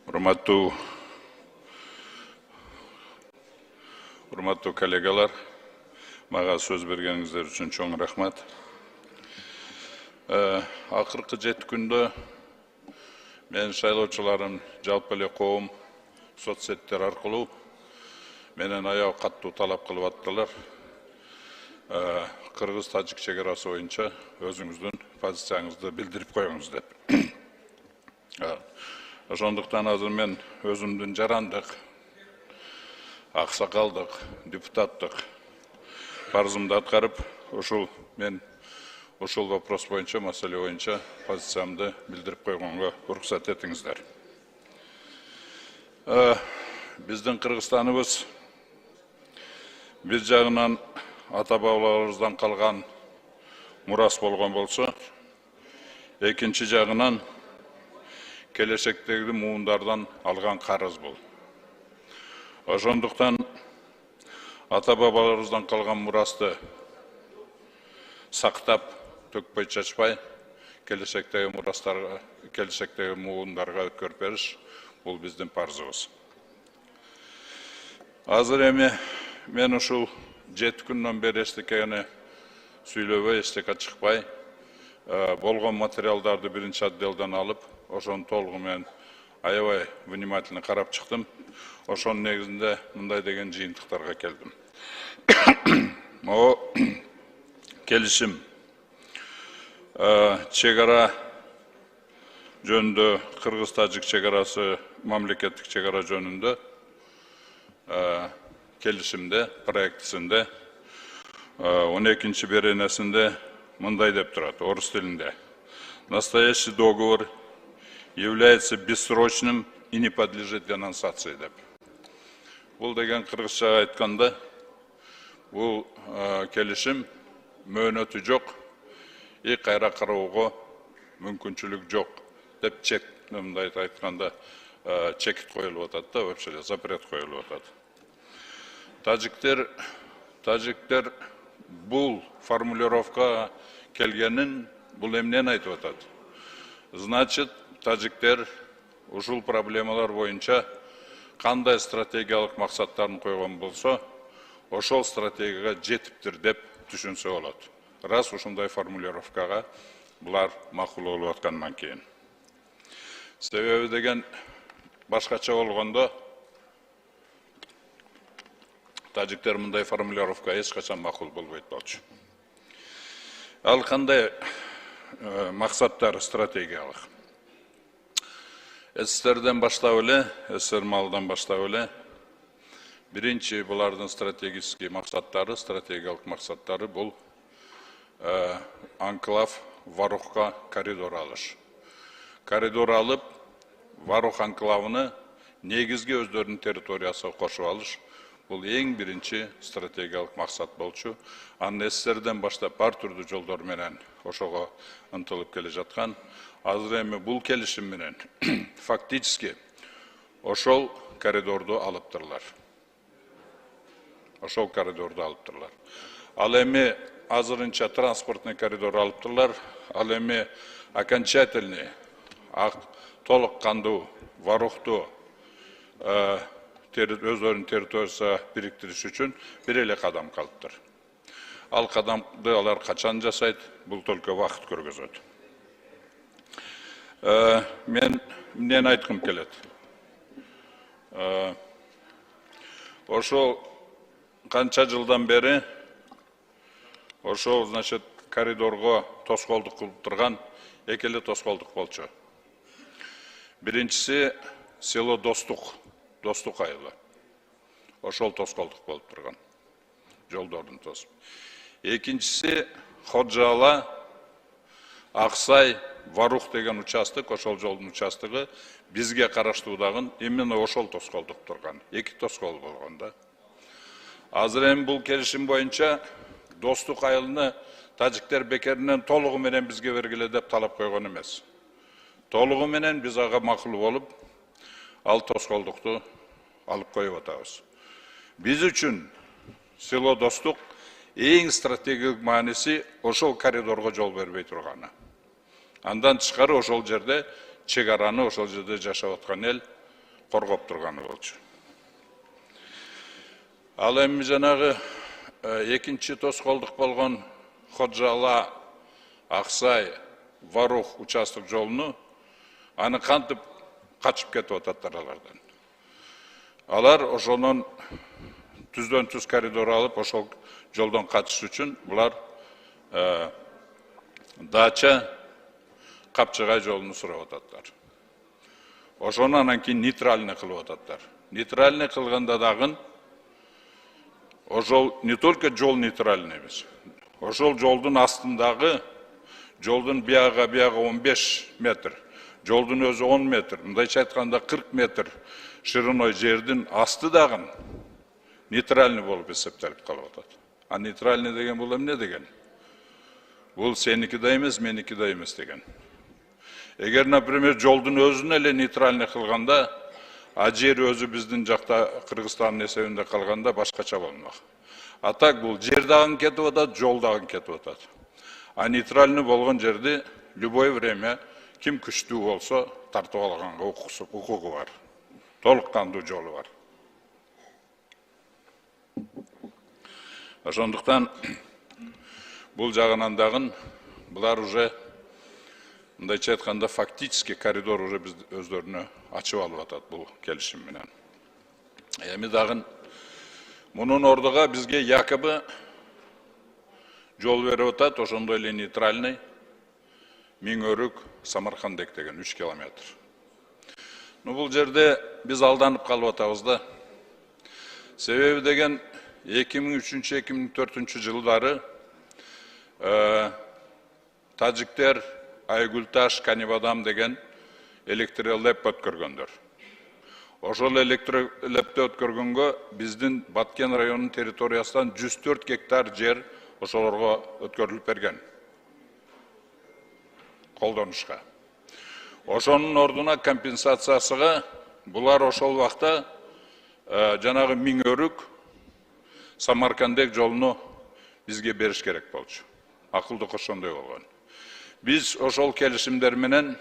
Урматтуу коллегалар, мага сөз бергениңиздер үчүн чоң рахмат. Акыркы 7 күндө мен шайлоочуларым жалпы эле коом соцсеттер аркылуу менен аял каттуу талап кылып аттылар. Кыргыз-тажик чегарасы боюнча өзүңүздүн позицияңызды билдирип коюңуз деп. Ошондуктан азыр мен өзүмдүн жарандык, аксакалдык, депутаттык парызымды аткарып, мен ушул вопрос боюнча, маселе боюнча позициямды билдирип койгонго уруксат этиңиздер. Биздин Кыргызстаныбыз бир жагынан ата бабаларыбыздан калган мурас болгон болсо, экинчи жагынан келечектеги муундардан алган карыз бул. Ошондуктан ата бабаларыбыздан калган мурасты сактап, төкпөй чачпай, келечектеги мурастарга, келечектеги муундарга өткөрүп бериш бул биздин парызыбыз. Азыр эми мен ушул 7 күндөн бери эчтекени сүйлөбөй, эчтеке чыкпай, болгон материалдарды биринчи отделден алып, ошону толугу менен аябай внимательно карап чыктым. Ошонун негизинде мындай деген жыйынтыктарга келдим. О келишим чегара жөнүндө, Кыргыз-Тажик чегарасы, мамлекеттик чегара жөнүндө келишимде, проектисинде 12-чи беренесинде мындай деп турат, орус тилинде. Настоящий договор является бессрочным и не подлежит денонсации деп. Бул деген кыргызча айтканда, бул келишим мөөнөтү жок, кайра кароого мүмкүнчүлүк жок деп мындай айтканда чекит коюлуп атат да, вообще запрет коюлуп атат. Тажиктер бул формулировка келгенин, бул эмнени айтып атат? Значит, тажиктер ушул проблемалар боюнча кандай стратегиялык максаттарын койгон болсо, ошол стратегияга жетиптир деп түшүнсө болот. Раз ушундай формулировкага булар макул болуп аткандан кийин. Себеби деген башкача болгондо тажиктер мындай формулировка эч качан макул болбойт болчу. Ал кандай максаттар стратегиялык? СССРден баштап эле, СССР малынан баштап эле, биринчи булардын стратегический максаттары, стратегиялык максаттары бул анклав Варухка коридор алыш. Коридор алып, Варух анклавыны негизги өздөрүнүн территориясына кошуп алыш. Бул эң биринчи стратегиялык максат болчу. Аны СССРден баштап ар түрдүү жолдор менен ошого ынтылып келе жаткан. Азыр эми бул келишим менен фактически ошол коридорду алыптырлар. Ал эми азырынча транспортный коридор алыптырлар. Ал эми окончательный, толук кандуу Варухту өздөрүнүн территориясына бириктириш үчүн бир эле кадам калыптыр. Ал кадамды алар качан жасайт, бул только вакыт көргөзөт. Мен эмнени айткым келет? Ошол канча жылдан бери ошол, значит, коридорго тоскоолдук кылып турган эки эле тоскоолдук болчу. Биринчиси село Достук айылы. Ошол тоскоолдук болуп турган. Жолдордун тосуп. Экинчиси Ходжаала, Аксай, Варух деген участок, ошол жолдун участогу бизге караштуудагы именно ошол тоскоолдук турган. Эки тоскоол болгон да. Азыр эми бул келишим боюнча Достук айылыны тажиктер бекеринен толугу менен бизге бергиле деп талап койгон эмес. Толугу менен биз ага макул болуп, ал тоскоолдукту алып коюп атабыз. Биз үчүн село Достук эң стратегиялык мааниси ошол коридорго жол бербей турганы. Андан тышкары ошол жерде чегараны, ошол жерде жашап аткан эл коргоп турганы болчу. Ал эми жанагы экинчи тоскоолдук болгон Ходжала, Аксай, Варух участок жолуну аны кантип качып кетип ататтар алардан. Алар ошонун түздөн түз коридор алып, ошол жолдон качыш үчүн булар Дача, Капчыгай жолуну сурап ататтар. Ошону анан кийин нейтральный кылып ататтар. Нейтральный кылганда дагы ошол не только жол нейтральный эмес. Ошол жолдун астындагы жолдун биягы 15 метр, жолдун өзү 10 метр, мындайча айтканда 40 метр шириной жердин асты дагы нейтральный болуп эсептелип калып атат. А нейтральный деген бул эмне деген? Бул сеники да эмес, меники да эмес деген. Эгер, например, жолдун өзүн эле нейтральный кылганда, а жер өзү биздин жакта Кыргызстандын эсебинде калганда башкача болмок. А так бул жер дагы кетип атат, жол дагы кетип атат. А нейтральный болгон жерди любой время ким күчтүү болсо тартып алганга укугу бар. Толук кандуу жолу бар. Ошондуктан бул жагынан дагы булар уже мындайча айтканда фактически коридор уже биз өздөрүнө ачып алып атат бул келишим менен. Эми дагы мунун ордуга бизге якобы жол берип атат, ошондой эле нейтральный Миңөрүк, Самаркандек деген 3 километр. Бул жерде биз алданып калып атабыз да. Себеби деген 2003-2004 жылдары тажиктер Айгүлташ, Канибадам деген электролеп өткөргөндөр. Ошол электролепти өткөргөнгө биздин Баткен районунун территориясынан 104 гектар жер ошолорго өткөрүлүп берген. Колдонушка. Ошонун ордуна компенсациясыга булар ошол вакта жанагы Миңөрүк, Самаркандек жолуну бизге бериш керек болчу. Акылдык ошондой болгон. Биз ошол келишимдер менен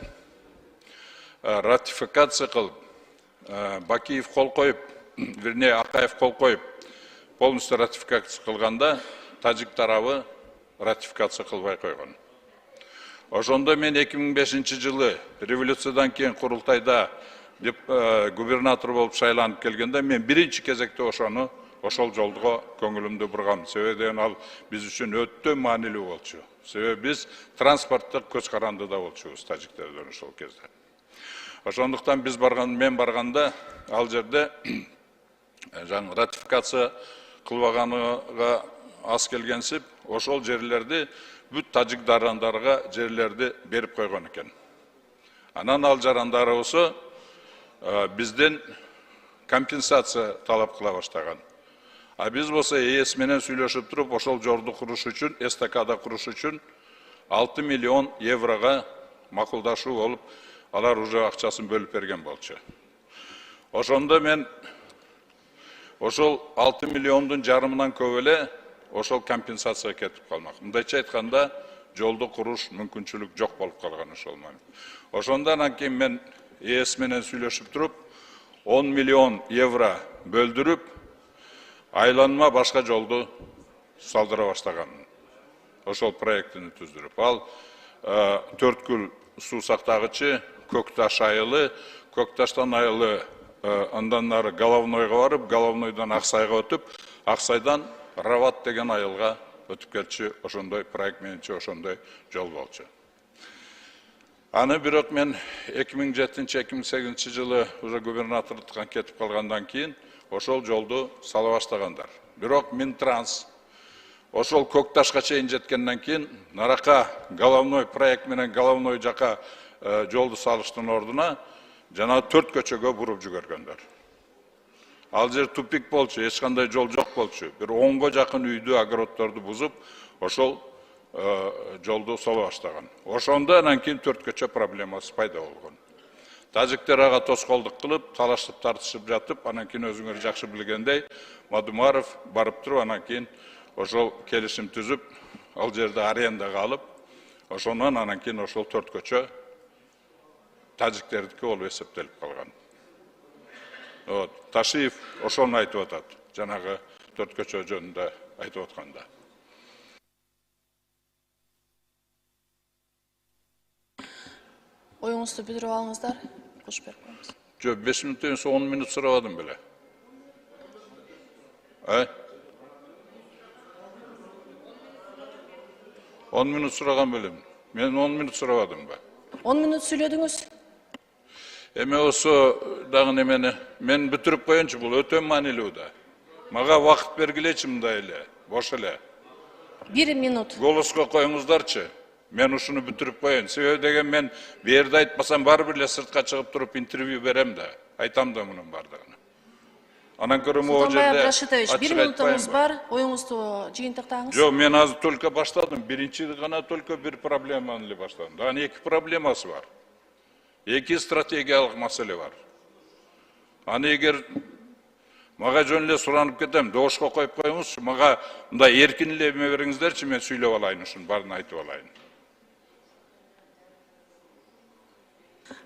ратификация кылып, Бакиев кол коюп, вернее Акаев кол коюп, полностью ратификация кылганда тажик тарабы ратификация кылбай койгон. Ошондо мен 2005 жылы революциядан кийин курултайда губернатор болуп шайланып келгенде мен биринчи кезекте ошол жолго көңүлүмдү бургам. Себеби ал биз үчүн өтө маанилүү болчу. Себеби биз транспорттук көз карандыда болчубуз тажиктерден ошол кезде. Ошондуктан мен барганда ал жерде жаңы ратификация кылбаганыга аз келгенсип, ошол жерлерди бүт тажик жарандарга жерлерди берип койгон экен. Анан ал жарандары болсо бизден компенсация талап кыла баштаган. А биз болсо ЭС менен сүйлөшүп туруп, ошол жолду куруш үчүн, эстакада куруш үчүн 6 миллион еврога макулдашуу болуп, алар уже акчасын бөлүп берген болчу. Ошондо мен ошол 6 миллиондун жарымынан көп эле ошол компенсация кетип калмак. Мындайча айтканда, жолду куруш мүмкүнчүлүк жок болуп калган ошол момент. Ошондон кийин мен ЭС менен сүйлөшүп туруп, 10 миллион евро бөлдүрүп, айланма башка жолду салдыра баштаган. Ошол проектини түздүрүп. Ал Төрткүл суу сактагычы, Көкташ айылы, Көкташтан айылы андан нары Головнойго барып, Головнойдон Аксайга өтүп, Аксайдан Рават деген айылга өтүп кетчү, ошондой проект мененче ошондой жол болчу. Аны бирок мен 2007-2008 жылы уже губернаторлуктан кетип калгандан кийин ошол жолду сала баштагандар. Бирок Минтранс ошол Көкташка чейин жеткенден кийин нарака Головной проект менен Головной жака жолду салыштын ордуна жана 4 көчөгө буруп жүгөргөндөр. Ал жер тупик болчу, эч кандай жол жок болчу. Бир 10го жакын үйдү, огороддорду бузуп, ошол жолду сала баштаган. Ошондо анан кийин 4 көчө проблемасы пайда болгон. Тажиктер ага тоскоолдук кылып, талашып тартышып жатып, анан кийин өзүңөр жакшы билгендей, Мадумаров барып туруп, анан кийин ошол келишим түзүп, ал жерде арендага алып, ошондон анан кийин ошол 4 көчө тажиктердики болуп эсептелип калган. Ташиев ошону айтып атат. Жанагы 4 көчө жөнүндө айтып атканда. Оюңузду бүтүрүп алыңыздар. Кошуп берип коебуз. Жок, 5 мүнөттөн соң 10 мүнөт сурабадым беле. 10 мүнөт сураган белем. Мен 10 мүнөт сурабадым ба? 10 мүнөт сүйлөдүңүз. Эме осо дагы немени мен бүтүрүп коеюнчу, бул өтө маанилүү да. Мага вакыт бергилечи мындай эле, бош эле. 1 минут. Голоско коюңуздарчы. Мен ушуну бүтүрүп коеюн. Себеби деген мен берде айтпасам баары бир эле сыртка чыгып туруп интервью берем да. Айтам да мунун бардыгын. Анан көрөм о жерде. Рашитович, 1 минутуңуз бар. Оюңузду жыйынтыктаңыз. Жок, мен азыр только баштадым. Биринчи гана только бир проблеманы эле баштадым. Дагы 2 проблемасы бар. 2 стратегиялык маселе бар. Аны эгер мага жөн эле суранып кетем, добушко коюп коюңузчу, мага мындай эркин эле эме бериңиздерчи, мен сүйлөп алайын, ушун баарын айтып алайын.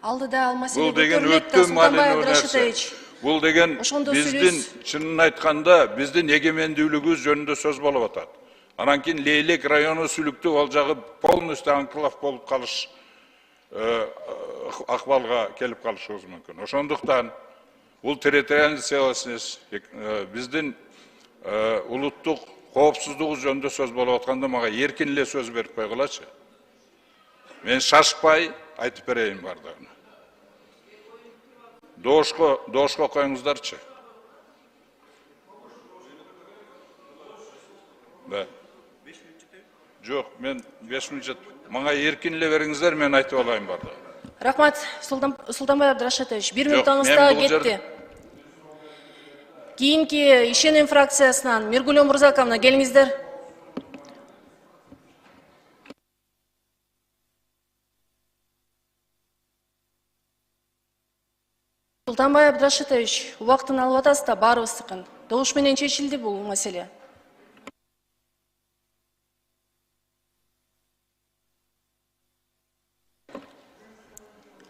Алдыда ал маселе Бул деген өтө маанилүү нерсе. Бул деген биздин чынын айтканда биздин эгемендүүлүгүбүз жөнүндө сөз болуп атат. Анан кийин Лейлек району сүлүктүү ал жагы полностью анклав болуп калыш акыбалга келип калышыбыз мүмкүн. Ошондуктан бул территориальный целостность биздин улуттук коопсуздугубуз жөнүндө сөз болуп атканда мага эркин эле сөз берип койгулачы. Мен шашпай айтып берейин бардыгын. Добушко коюңуздарчы. Да. Жок, мен 5 мүнөт. Мага эркин эле бериңиздер, мен айтып алайын бардыгын. Рахмат, Султанбай Абдрашитович, 1 минутуңуз да кетти. Кийинки ишеним фракциясынан Миргулем Мурзаковна, келиңиздер. Султанбай Абдрашитович, убактын алып атасыз да, баарыбыздыкын. Добуш менен чечилди бул маселе.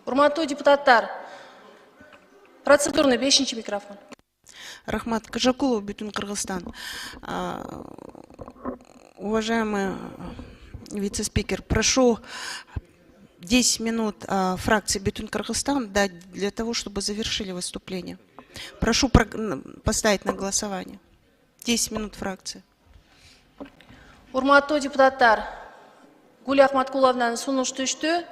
Урматтуу депутаттар, процедурный 5-чи микрофон. Рахмат Кажакулов, Бүтүн Кыргызстан. Уважаемый вице-спикер, прошу 10 минут фракции Бүтүн Кыргызстан дать для того, чтобы завершили выступление. Прошу поставить на голосование. 10 минут фракции. Урматтуу депутаттар, Гулия Ахматкуловнан сунуш түштү.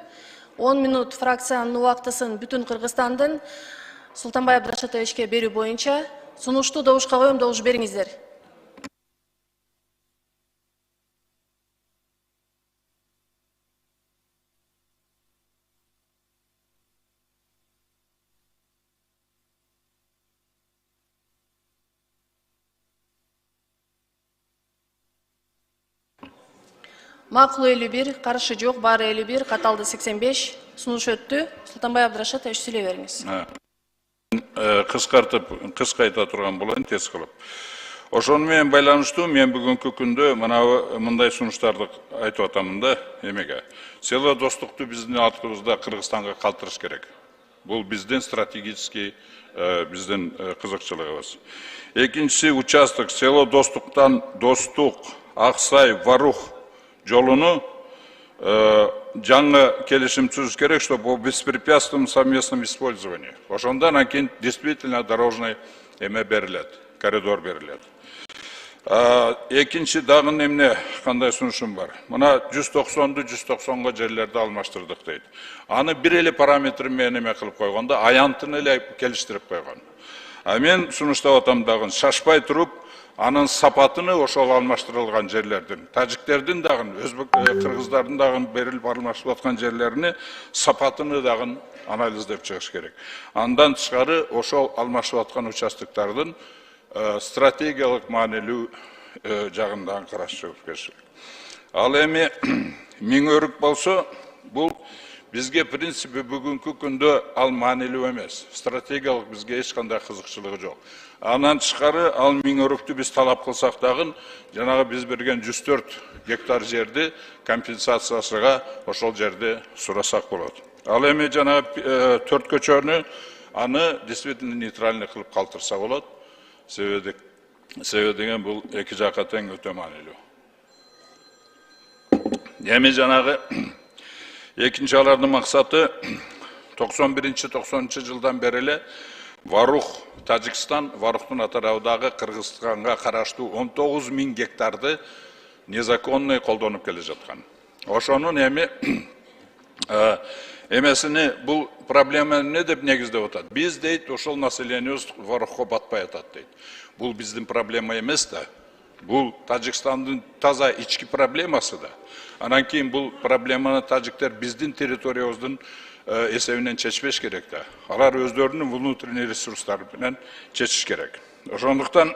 10 минут фракциянын убактысын Бүтүн Кыргызстандын Султанбай Абдрашитовичке берүү боюнча сунушту добушка коем, добуш бериңиздер. Макул 51, каршы жок, баары 51, каталды 85, сунуш өттү. Султанбай Абдрашитович, сүйлөй бериңиз. Кыскайта турган болайын, тез кылып. Ошону менен байланыштуу мен бүгүнкү күндө мындай сунуштарды айтып атамын да, эмеге. Село достукту биздин артыбызда Кыргызстанга калтырыш керек. Бул биздин стратегический биздин кызыкчылыгыбыз. Экинчиси участок село достуктан Достук, Аксай, Варух жолуну жаңы келишим түзүш керек, чтобы по беспрепятственном совместном использовании. Ошондон кийин действительно дорожный эме берилет, коридор берилет. Экинчи дагы эмне кандай сунушум бар. Мына 190ду 190го жерлерди алмаштырдык дейт. Аны бир эле параметр менен эме кылып койгондо аянтын эле келиштирип койгон. Мен сунуштап атам дагы шашпай туруп анын сапатыны ошол алмаштырылган жерлердин, тажиктердин дагы, кыргыздардын дагы берилип алмашып аткан жерлерини сапатыны дагы анализдеп чыгыш керек. Андан тышкары ошол алмашып аткан участоктардын стратегиялык маанилүү жагынан карашып керек. Ал эми миң болсо, бул бизге принципи бүгүнкү күндө ал маанилүү эмес. Стратегиялык бизге эч кандай кызыкчылыгы жок. Анан тышкары ал 1000 өрүктү биз талап кылсак дагы, жанагы биз берген 104 гектар жерди компенсациясыга ошол жерди сурасак болот. Ал эми жанагы 4 көчөнү аны действительно нейтральный кылып калтырса болот. Себеби деген бул эки жакка тең өтө маанилүү. Эми жанагы экинчи алардын максаты 91-90 жылдан бери эле Варух, Тажикстан, Варухтун атарабындагы Кыргызстанга караштуу 19 000 гектарды незаконный колдонуп келе жаткан. Ошонун эмесини бул проблема эмне деп негиздеп атат? Биз дейт, ошол населениебиз Варухка батпай атат дейт. Бул биздин проблема эмес да. Бул Тажикстандын таза ички проблемасы да. Анан кийин бул проблеманы тажиктер биздин территориябыздын эсебинен чечпеш керек да. Алар өздөрүнүн внутренний ресурстары менен чечиш керек. Ошондуктан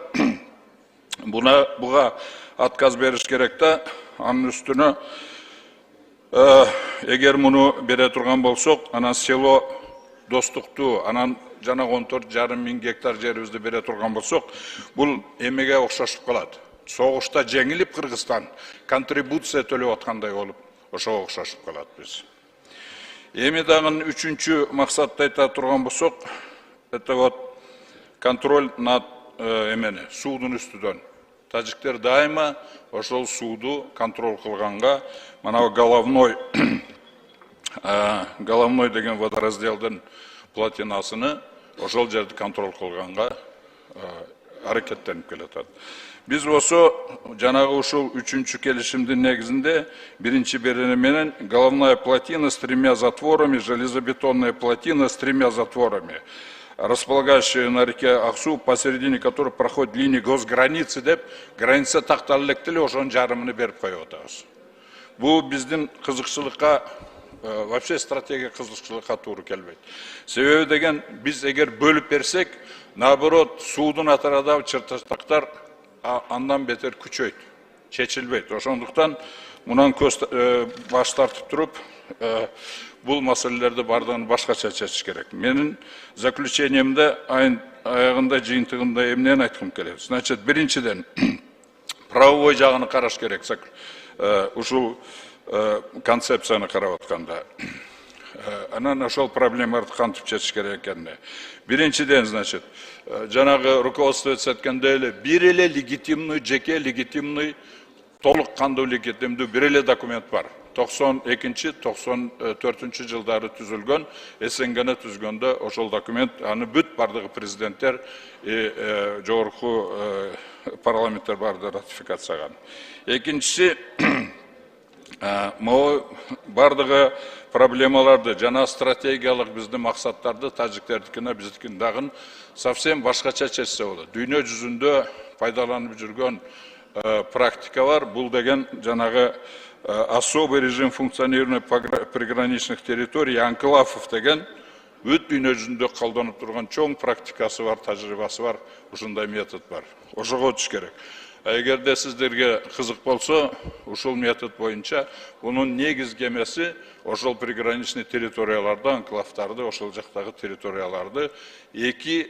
буга отказ бериш керек да. Анын үстүнө эгер муну бере турган болсок, анан село Достукту, анан жана 14,5 мың гектар жерибизди бере турган болсок, бул эмеге окшошуп калат. Согушта жеңилип Кыргызстан контрибуция төлөп аткандай болуп, ошого окшошуп калат биз. Эми дагы үчүнчү максатты айта турган болсок, это вот контроль над суудун үстүдөн. Тажиктер дайыма ошол сууду контроль кылганга, мына головной деген водоразделдин платинасыны ошол жерди контроль кылганга аракеттенип келатат. Биз болсо жанагы ушул үчүнчү келишимдин негизинде биринчи берени менен головная плотина с 3 затворами, железобетонная плотина с 3 затворами, располагающая на реке Аксу, посередине которой проходит линия госграницы деп, граница такталып электе эле ошонун жарымын берип коюп атабыз. Бул биздин кызыкчылыкка, вообще стратегия кызыкчылыкка туура келбейт. Себеби деген биз эгер бөлүп берсек, наоборот, суудун атарадагы чыртачтактар андан бетер күчөйт, чечилбейт. Ошондуктан мунан баш тартып туруп, бул маселелерди бардыгын башкача чечиш керек. Менин заключениемде аягында жыйынтыгында эмнени айткым келет? Значит, биринчиден правовой жагын караш керек. Ушул концепцияны карап атканда. Анан ошол проблемаларды кантип чечиш керек экенине. Биринчиден, значит, жанагы руководствоваться эткендей эле бир эле легитимный, жеке легитимный, толук кандуу легитимдүү бир эле документ бар. 92-94 жылдары түзүлгөн, СНГны түзгөндө ошол документ, аны бүт бардыгы президенттер, жогорку парламенттер барды ратификацияган. Экинчиси, бардыгы проблемаларды, жана стратегиялык биздин максаттарды тажиктердикине биздикин дагы совсем башкача чечсе болот. Дүйнө жүзүндө пайдаланып жүргөн практика бар. Бул деген жанагы особый режим функционирования приграничных территорий, анклавов деген бүт дүйнө жүзүндө колдонуп турган чоң практикасы бар, тажрыйбасы бар, ушундай метод бар. Ошого өтүш керек. Эгерде сиздерге кызык болсо, ушул метод боюнча бунун негизги эмеси ошол приграничный территорияларды, анклавдарды, ошол жактагы территорияларды эки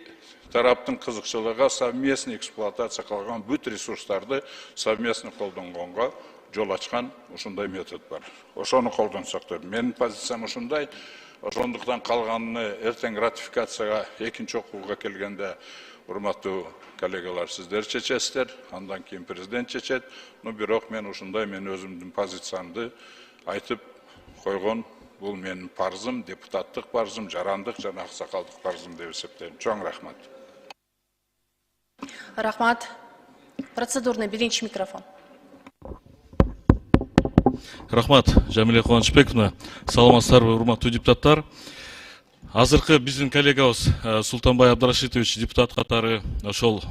тараптын кызыкчылыгы совместный эксплуатация кылган бүт ресурстарды совместно колдонгонго жол ачкан ушундай метод бар. Ошону колдонсок деп. Менин позициям ушундай. Ошондуктан калганын эртең ратификацияга экинчи окууга келгенде урматтуу коллегалар сиздер чечесиздер, андан кийин президент чечет. Бирок мен ушундай мен өзүмдүн позициямды айтып койгон, бул менин парзым, депутаттык парзым, жарандык жана аксакалдык парзым деп эсептейм. Чоң рахмат. Рахмат. Процедурный биринчи микрофон. Рахмат, Жамиле Кубанычбековна. Саламатсыздарбы, урматтуу депутаттар. Азыркы биздин коллегабыз Султанбай Абдрашитович депутат катары ошол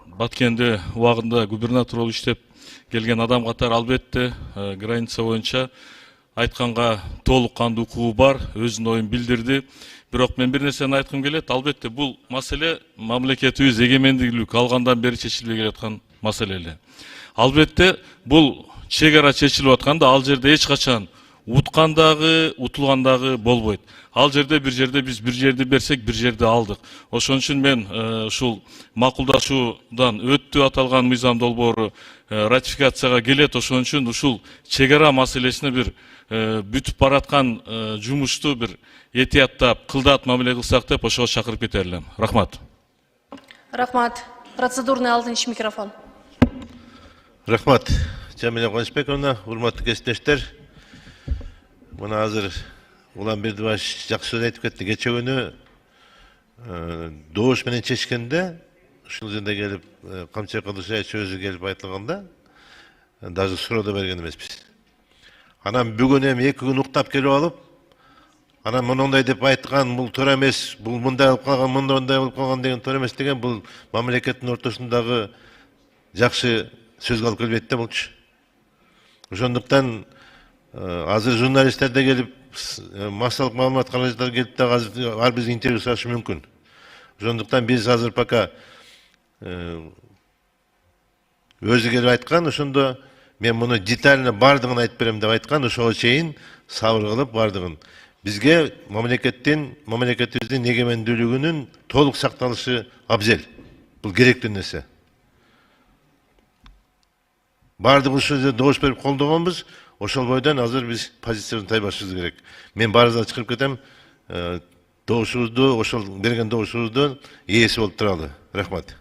Баткенде убагында губернатор болуп иштеп келген адам катары албетте граница боюнча айтканга толук кандуу укугу бар, өзүнүн оюн билдирди. Бирок мен бир нерсени айткым келет. Албетте бул маселе мамлекетибиз эгемендүүлүк алгандан бери чечилбей келаткан маселе эле. Албетте бул чек ара чечилип атканда ал жерде эч качан уткандагы, утулгандагы болбойт. Ал жерде биз бир жерди берсек, бир жерди алдык. Ошон үчүн мен ушул макулдашуудан өттү аталган мыйзам долбоору ратификацияга келет. Ошон үчүн ушул чек ара маселесине бир бүтүп бараткан жумушту бир этияттап, кылдат мамиле кылсак деп ошого чакырып кетер элем. Рахмат. Рахмат. Процедурный алтынчы микрофон. Рахмат. Жамиля Куанышбековна, урматтуу кесиптештер. Мына азыр Улан Бердибаев жакшы сөз айтып кетти. Кече күнү добуш менен чечкенде, ушул жерде келип Камчы Кылышбаев сөзү келип айтылганда, даже суроо да берген эмеспиз. Анан бүгүн эми 2 күн уктап келип алып, анан мондай деп айткан, бул туура эмес, бул мындай болуп калган, мындай болуп калган деген туура эмес деген, бул мамлекеттин ортосундагы жакшы сөзгө алып келбейт да булчу. Ошондуктан азыр журналисттер де келип, массалык маалымат каражаттар келип да азыр ар биздин интервью сурашы мүмкүн. Ошондуктан биз азыр пока өзү келип айткан, ошондо мен муну детально бардыгын айтып берем деп айткан, ошого чейин сабыр кылып бардыгын. Бизге мамлекетибиздин эгемендүүлүгүнүн толук сакталышы абзел. Бул керектүү нерсе. Бардыгы ушул жерде добуш берип колдогонбуз, ошол бойдон азыр биз позициябызды тайбашыбыз керек. Мен баарыбызга чыгып кетем, добушубузду, ошол берген добушубуздун ээси болуп туралы. Рахмат.